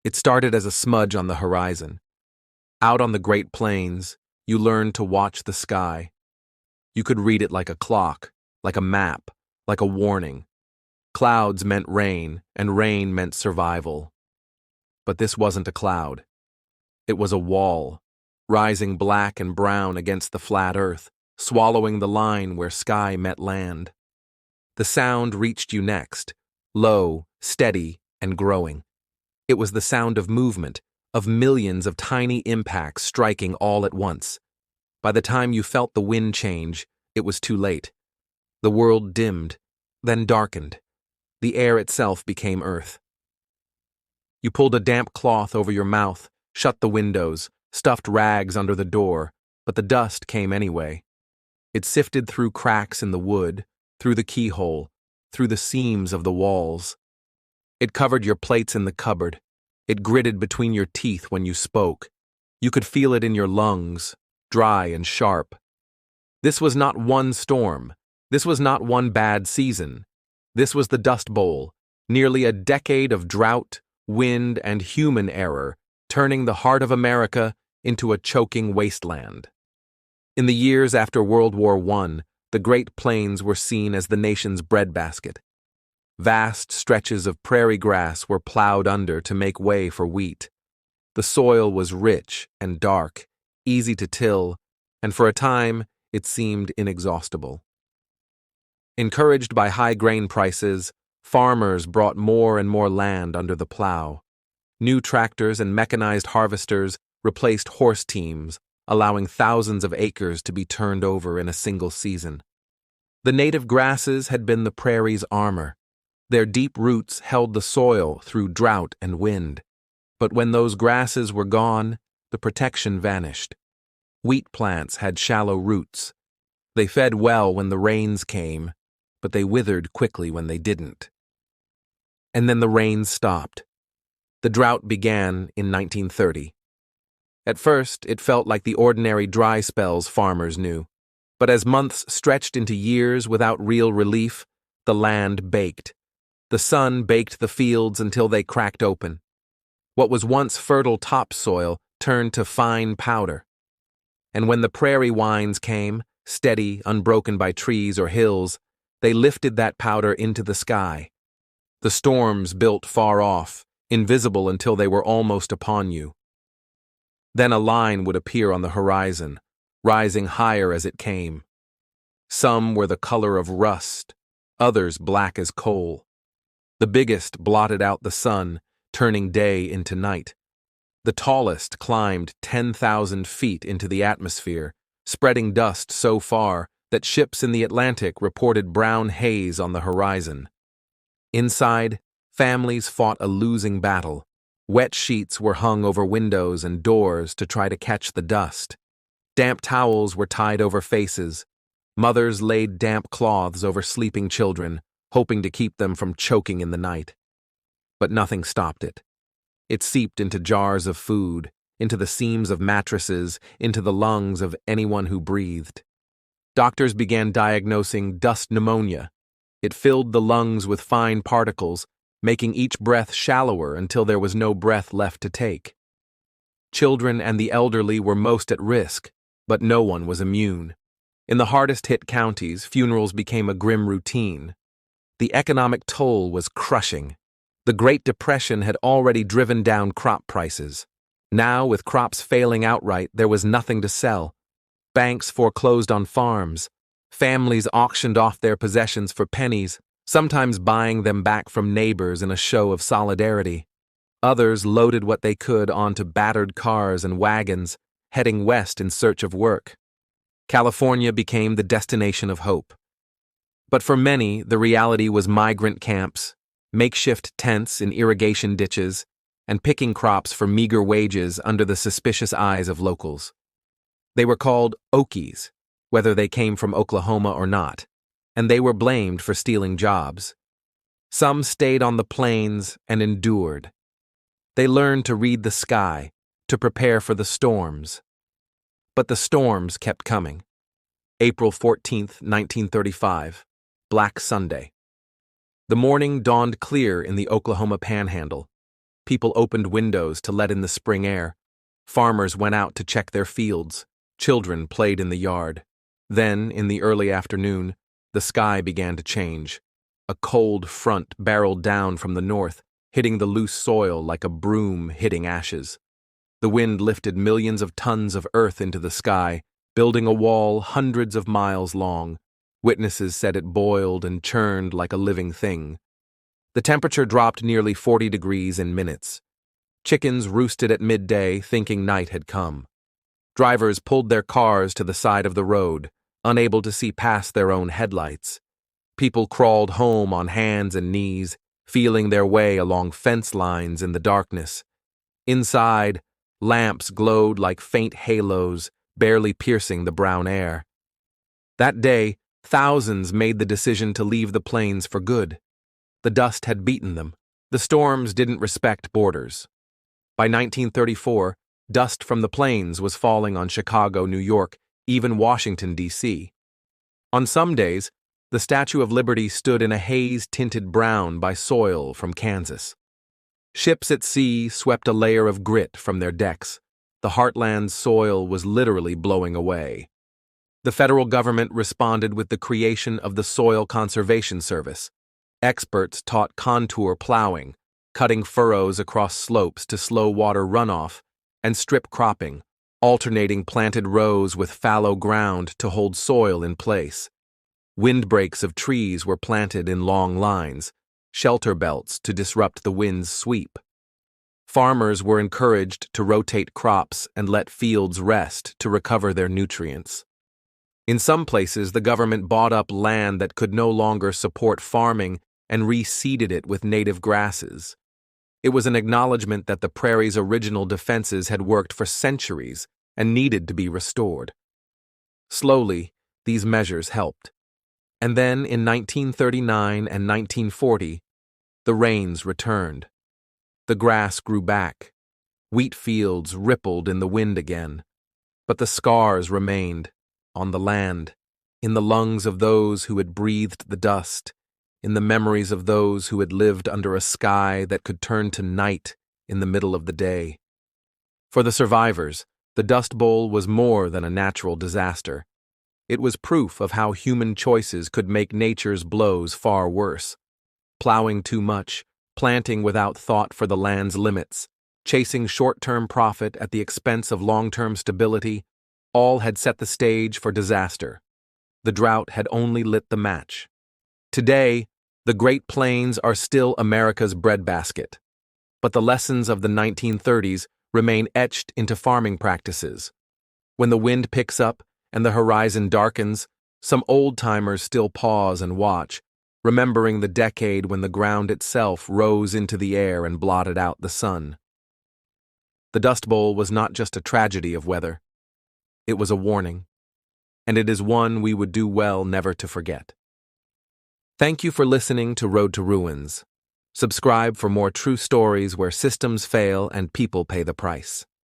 It started as a smudge on the horizon. Out on the Great Plains, you learned to watch the sky. You could read it like a clock, like a map, like a warning. Clouds meant rain, and rain meant survival. But this wasn't a cloud. It was a wall, rising black and brown against the flat earth, swallowing the line where sky met land. The sound reached you next, low, steady, and growing. It was the sound of movement, of millions of tiny impacts striking all at once. By the time you felt the wind change, it was too late. The world dimmed, then darkened. The air itself became earth. You pulled a damp cloth over your mouth, shut the windows, stuffed rags under the door, but the dust came anyway. It sifted through cracks in the wood, through the keyhole, through the seams of the walls. It covered your plates in the cupboard. It gritted between your teeth when you spoke. You could feel it in your lungs, dry and sharp. This was not one storm. This was not one bad season. This was the Dust Bowl, nearly a decade of drought, wind, and human error, turning the heart of America into a choking wasteland. In the years after World War I, the Great Plains were seen as the nation's breadbasket. Vast stretches of prairie grass were plowed under to make way for wheat. The soil was rich and dark, easy to till, and for a time it seemed inexhaustible. Encouraged by high grain prices, farmers brought more and more land under the plow. New tractors and mechanized harvesters replaced horse teams, allowing thousands of acres to be turned over in a single season. The native grasses had been the prairie's armor. Their deep roots held the soil through drought and wind. But when those grasses were gone, the protection vanished. Wheat plants had shallow roots. They fed well when the rains came, but they withered quickly when they didn't. And then the rains stopped. The drought began in 1930. At first, it felt like the ordinary dry spells farmers knew. But as months stretched into years without real relief, the land baked. The sun baked the fields until they cracked open. What was once fertile topsoil turned to fine powder. And when the prairie winds came, steady, unbroken by trees or hills, they lifted that powder into the sky. The storms built far off, invisible until they were almost upon you. Then a line would appear on the horizon, rising higher as it came. Some were the color of rust, others black as coal. The biggest blotted out the sun, turning day into night. The tallest climbed 10,000 feet into the atmosphere, spreading dust so far that ships in the Atlantic reported brown haze on the horizon. Inside, families fought a losing battle. Wet sheets were hung over windows and doors to try to catch the dust. Damp towels were tied over faces. Mothers laid damp cloths over sleeping children, hoping to keep them from choking in the night. But nothing stopped it. It seeped into jars of food, into the seams of mattresses, into the lungs of anyone who breathed. Doctors began diagnosing dust pneumonia. It filled the lungs with fine particles, making each breath shallower until there was no breath left to take. Children and the elderly were most at risk, but no one was immune. In the hardest-hit counties, funerals became a grim routine. The economic toll was crushing. The Great Depression had already driven down crop prices. Now, with crops failing outright, there was nothing to sell. Banks foreclosed on farms. Families auctioned off their possessions for pennies, sometimes buying them back from neighbors in a show of solidarity. Others loaded what they could onto battered cars and wagons, heading west in search of work. California became the destination of hope. But for many, the reality was migrant camps, makeshift tents in irrigation ditches, and picking crops for meager wages under the suspicious eyes of locals. They were called Okies, whether they came from Oklahoma or not, and they were blamed for stealing jobs. Some stayed on the plains and endured. They learned to read the sky, to prepare for the storms. But the storms kept coming. April 14th, 1935, Black Sunday. The morning dawned clear in the Oklahoma Panhandle. People opened windows to let in the spring air. Farmers went out to check their fields. Children played in the yard. Then, in the early afternoon, the sky began to change. A cold front barreled down from the north, hitting the loose soil like a broom hitting ashes. The wind lifted millions of tons of earth into the sky, building a wall hundreds of miles long. Witnesses said it boiled and churned like a living thing. The temperature dropped nearly 40 degrees in minutes. Chickens roosted at midday, thinking night had come. Drivers pulled their cars to the side of the road, unable to see past their own headlights. People crawled home on hands and knees, feeling their way along fence lines in the darkness. Inside, lamps glowed like faint halos, barely piercing the brown air. That day, thousands made the decision to leave the plains for good. The dust had beaten them. The storms didn't respect borders. By 1934, dust from the plains was falling on Chicago, New York, even Washington, D.C. On some days, the Statue of Liberty stood in a haze-tinted brown by soil from Kansas. Ships at sea swept a layer of grit from their decks. The heartland's soil was literally blowing away. The federal government responded with the creation of the Soil Conservation Service. Experts taught contour plowing, cutting furrows across slopes to slow water runoff, and strip cropping, alternating planted rows with fallow ground to hold soil in place. Windbreaks of trees were planted in long lines, shelter belts to disrupt the wind's sweep. Farmers were encouraged to rotate crops and let fields rest to recover their nutrients. In some places, the government bought up land that could no longer support farming and reseeded it with native grasses. It was an acknowledgement that the prairie's original defenses had worked for centuries and needed to be restored. Slowly, these measures helped. And then, in 1939 and 1940, the rains returned. The grass grew back. Wheat fields rippled in the wind again. But the scars remained, on the land, in the lungs of those who had breathed the dust, in the memories of those who had lived under a sky that could turn to night in the middle of the day. For the survivors, the Dust Bowl was more than a natural disaster. It was proof of how human choices could make nature's blows far worse. Plowing too much, planting without thought for the land's limits, chasing short-term profit at the expense of long-term stability, all had set the stage for disaster. The drought had only lit the match. Today, the Great Plains are still America's breadbasket, but the lessons of the 1930s remain etched into farming practices. When the wind picks up and the horizon darkens, some old-timers still pause and watch, remembering the decade when the ground itself rose into the air and blotted out the sun. The Dust Bowl was not just a tragedy of weather. It was a warning, and it is one we would do well never to forget. Thank you for listening to Road to Ruins. Subscribe for more true stories where systems fail and people pay the price.